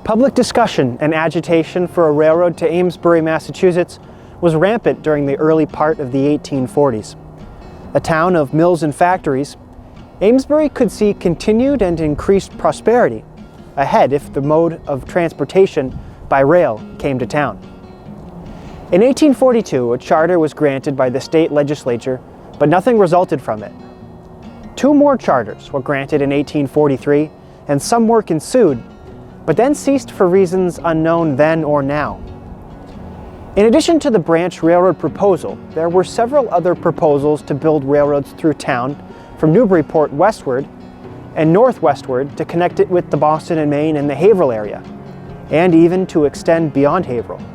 Public discussion and agitation for a railroad to Amesbury, Massachusetts was rampant during the early part of the 1840s. A town of mills and factories, Amesbury could see continued and increased prosperity ahead if the mode of transportation by rail came to town. In 1842, a charter was granted by the state legislature, but nothing resulted from it. 2 more charters were granted in 1843, and some work ensued, but then ceased for reasons unknown then or now. In addition to the branch railroad proposal, there were several other proposals to build railroads through town from Newburyport westward and northwestward to connect it with the Boston and Maine and the Haverhill area, and even to extend beyond Haverhill.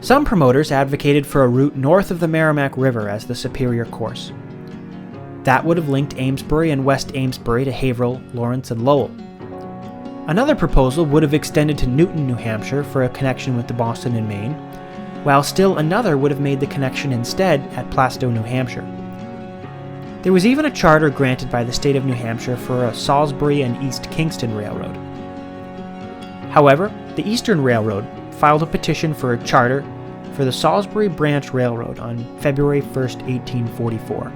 Some promoters advocated for a route north of the Merrimack River as the superior course. That would have linked Amesbury and West Amesbury to Haverhill, Lawrence, and Lowell. Another proposal would have extended to Newton, New Hampshire for a connection with the Boston and Maine, while still another would have made the connection instead at Plastow, New Hampshire. There was even a charter granted by the state of New Hampshire for a Salisbury and East Kingston Railroad. However, the Eastern Railroad filed a petition for a charter for the Amesbury Branch Railroad on February 1, 1844.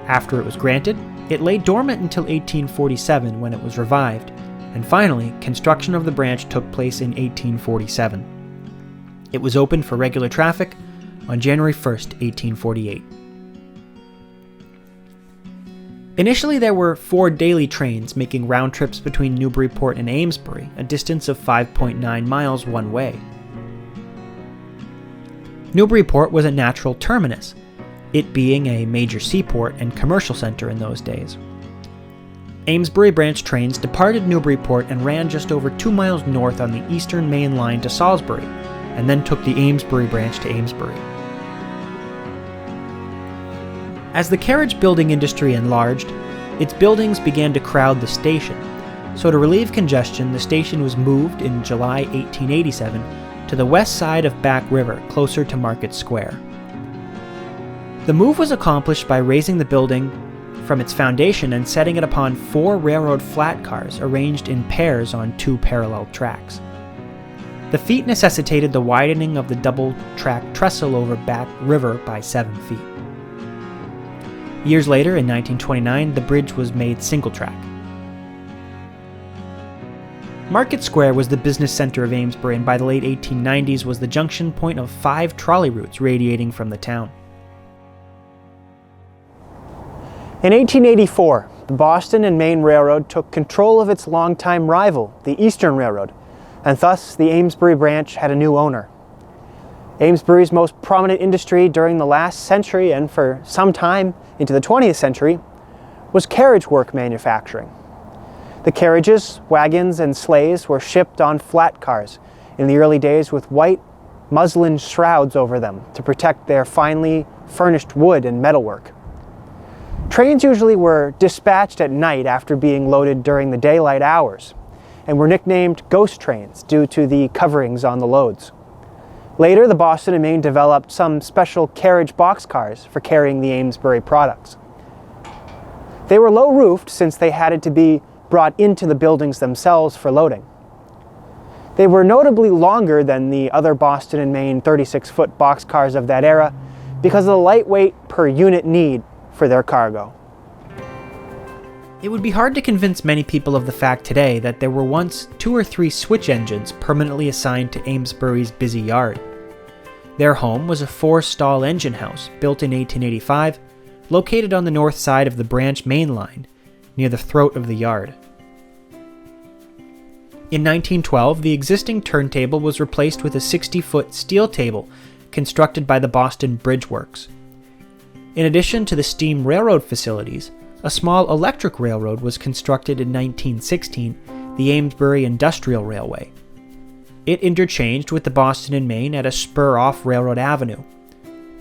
After it was granted, it lay dormant until 1847 when it was revived, and finally, construction of the branch took place in 1847. It was opened for regular traffic on January 1, 1848. Initially, there were 4 daily trains making round trips between Newburyport and Amesbury, a distance of 5.9 miles one way. Newburyport was a natural terminus, it being a major seaport and commercial center in those days. Amesbury Branch trains departed Newburyport and ran just over 2 miles north on the Eastern Main Line to Salisbury, and then took the Amesbury Branch to Amesbury. As the carriage building industry enlarged, its buildings began to crowd the station, so to relieve congestion, the station was moved in July 1887 to the west side of Back River, closer to Market Square. The move was accomplished by raising the building from its foundation and setting it upon 4 railroad flat cars arranged in pairs on 2 parallel tracks. The feat necessitated the widening of the double-track trestle over Back River by 7 feet. Years later, in 1929, the bridge was made single-track. Market Square was the business center of Amesbury, and by the late 1890s was the junction point of 5 trolley routes radiating from the town. In 1884, the Boston and Maine Railroad took control of its longtime rival, the Eastern Railroad, and thus the Amesbury Branch had a new owner. Amesbury's most prominent industry during the last century and for some time into the 20th century was carriage work manufacturing. The carriages, wagons, and sleighs were shipped on flat cars in the early days with white muslin shrouds over them to protect their finely furnished wood and metalwork. Trains usually were dispatched at night after being loaded during the daylight hours, and were nicknamed ghost trains due to the coverings on the loads. Later, the Boston and Maine developed some special carriage boxcars for carrying the Amesbury products. They were low-roofed since they had to be brought into the buildings themselves for loading. They were notably longer than the other Boston and Maine 36-foot boxcars of that era because of the lightweight per unit need for their cargo. It would be hard to convince many people of the fact today that there were once 2 or 3 switch engines permanently assigned to Amesbury's busy yard. Their home was a 4-stall engine house built in 1885, located on the north side of the branch main line, near the throat of the yard. In 1912, the existing turntable was replaced with a 60-foot steel table constructed by the Boston Bridge Works. In addition to the steam railroad facilities, a small electric railroad was constructed in 1916, the Amesbury Industrial Railway. It interchanged with the Boston and Maine at a spur off Railroad Avenue.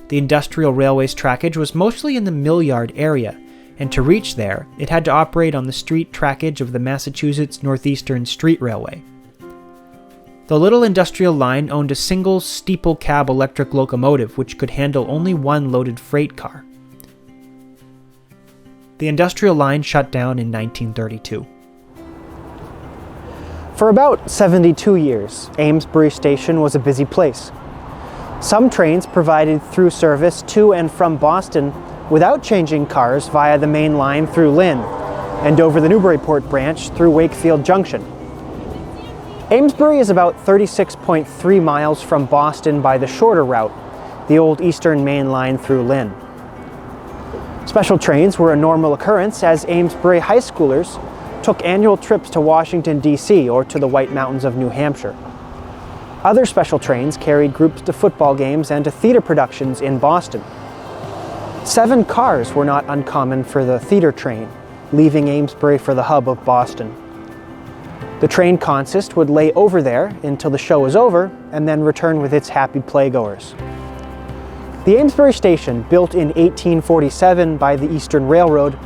The Industrial Railway's trackage was mostly in the mill yard area, and to reach there, it had to operate on the street trackage of the Massachusetts Northeastern Street Railway. The little industrial line owned a single steeple cab electric locomotive which could handle only 1 loaded freight car. The industrial line shut down in 1932. For about 72 years, Amesbury Station was a busy place. Some trains provided through service to and from Boston without changing cars via the main line through Lynn and over the Newburyport branch through Wakefield Junction. Amesbury is about 36.3 miles from Boston by the shorter route, the old Eastern Main Line through Lynn. Special trains were a normal occurrence as Amesbury high schoolers took annual trips to Washington, D.C. or to the White Mountains of New Hampshire. Other special trains carried groups to football games and to theater productions in Boston. 7 cars were not uncommon for the theater train, leaving Amesbury for the hub of Boston. The train consist would lay over there until the show was over and then return with its happy playgoers. The Amesbury Station, built in 1847 by the Eastern Railroad,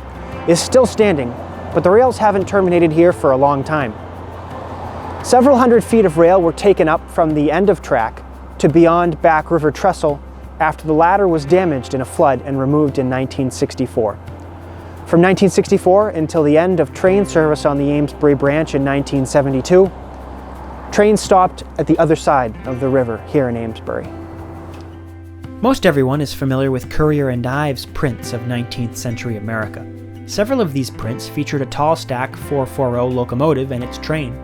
is still standing, but the rails haven't terminated here for a long time. Several hundred feet of rail were taken up from the end of track to beyond Back River Trestle after the latter was damaged in a flood and removed in 1964. From 1964 until the end of train service on the Amesbury Branch in 1972, trains stopped at the other side of the river here in Amesbury. Most everyone is familiar with Currier and Ives prints of 19th century America. Several of these prints featured a tall stack 440 locomotive and its train.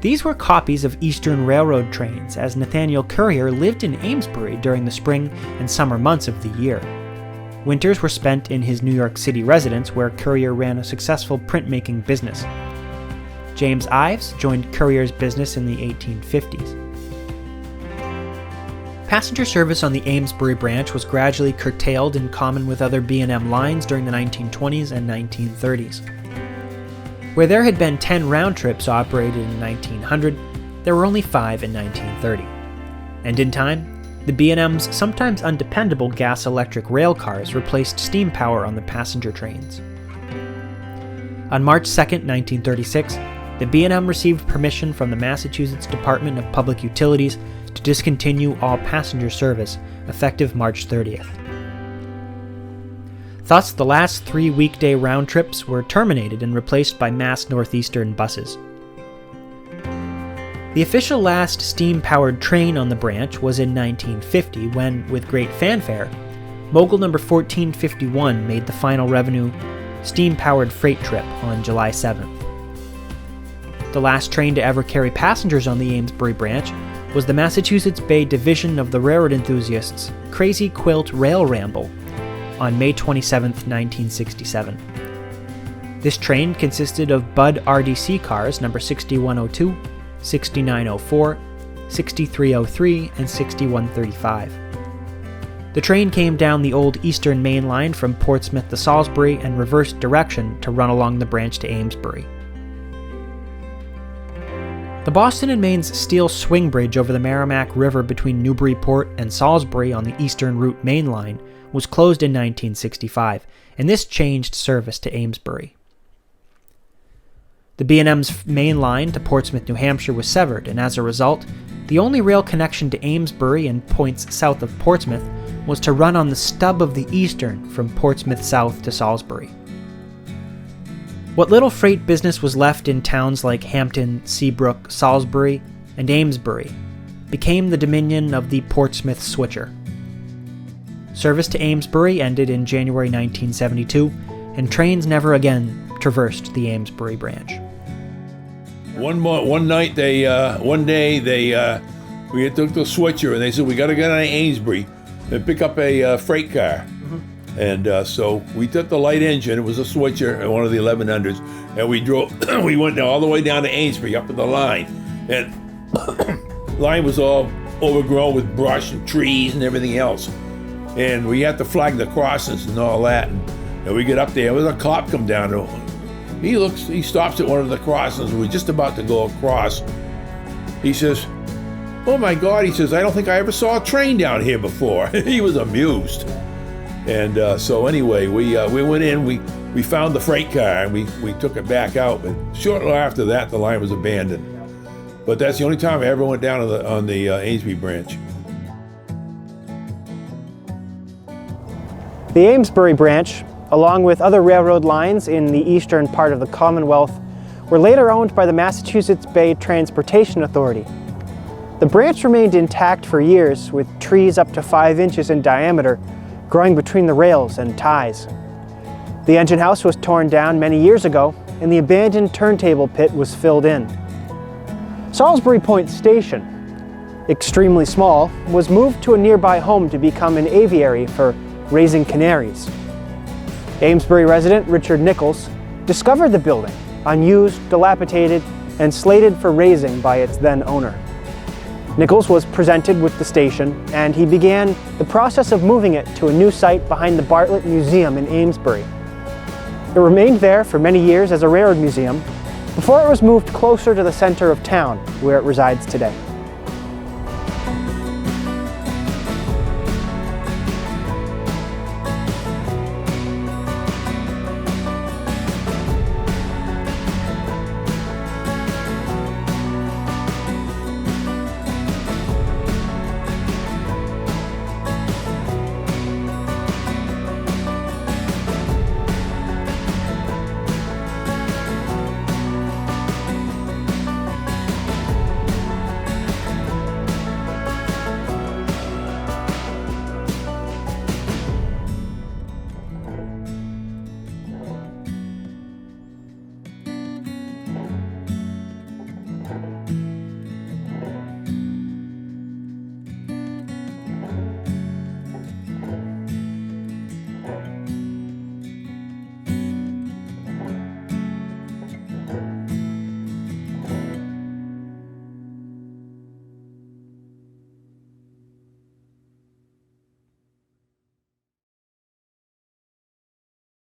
These were copies of Eastern Railroad trains, as Nathaniel Currier lived in Amesbury during the spring and summer months of the year. Winters were spent in his New York City residence, where Currier ran a successful printmaking business. James Ives joined Currier's business in the 1850s. Passenger service on the Amesbury branch was gradually curtailed in common with other B&M lines during the 1920s and 1930s. Where there had been 10 round trips operated in 1900, there were only 5 in 1930. And in time, the B&M's sometimes undependable gas-electric rail cars replaced steam power on the passenger trains. On March 2, 1936, the B&M received permission from the Massachusetts Department of Public Utilities to discontinue all passenger service, effective March 30th. Thus, the last 3 weekday round trips were terminated and replaced by Mass Northeastern buses. The official last steam-powered train on the branch was in 1950 when, with great fanfare, Mogul number 1451 made the final revenue steam-powered freight trip on July 7th. The last train to ever carry passengers on the Amesbury branch was the Massachusetts Bay Division of the Railroad Enthusiasts' Crazy Quilt Rail Ramble on May 27, 1967. This train consisted of Budd RDC cars number 6102, 6904, 6303, and 6135. The train came down the old Eastern Main Line from Portsmouth to Salisbury and reversed direction to run along the branch to Amesbury. The Boston and Maine's steel swing bridge over the Merrimack River between Newburyport and Salisbury on the Eastern Route Main Line was closed in 1965, and this changed service to Amesbury. The B&M's main line to Portsmouth, New Hampshire was severed, and as a result, the only rail connection to Amesbury and points south of Portsmouth was to run on the stub of the Eastern from Portsmouth south to Salisbury. What little freight business was left in towns like Hampton, Seabrook, Salisbury, and Amesbury became the dominion of the Portsmouth Switcher. Service to Amesbury ended in January 1972, and trains never again traversed the Amesbury branch. One day we took the switcher and they said we got to get on Amesbury and pick up a freight car. And so we took the light engine. It was a switcher, one of the 1100s, and we drove. We went all the way down to Amesbury up to the line, and the line was all overgrown with brush and trees and everything else. And we had to flag the crossings and all that. And we get up there. There's a cop come down. He stops at one of the crossings. We're just about to go across. He says, "Oh my God," he says, "I don't think I ever saw a train down here before." He was amused. And so anyway, we went in, we found the freight car, and we took it back out. But shortly after that, the line was abandoned. But that's the only time I ever went down on the Amesbury branch. The Amesbury branch, along with other railroad lines in the eastern part of the Commonwealth, were later owned by the Massachusetts Bay Transportation Authority. The branch remained intact for years, with trees up to 5 inches in diameter growing between the rails and ties. The engine house was torn down many years ago, and the abandoned turntable pit was filled in. Salisbury Point Station, extremely small, was moved to a nearby home to become an aviary for raising canaries. Amesbury resident Richard Nichols discovered the building, unused, dilapidated, and slated for raising by its then owner. Nichols was presented with the station, and he began the process of moving it to a new site behind the Bartlett Museum in Amesbury. It remained there for many years as a railroad museum before it was moved closer to the center of town, where it resides today.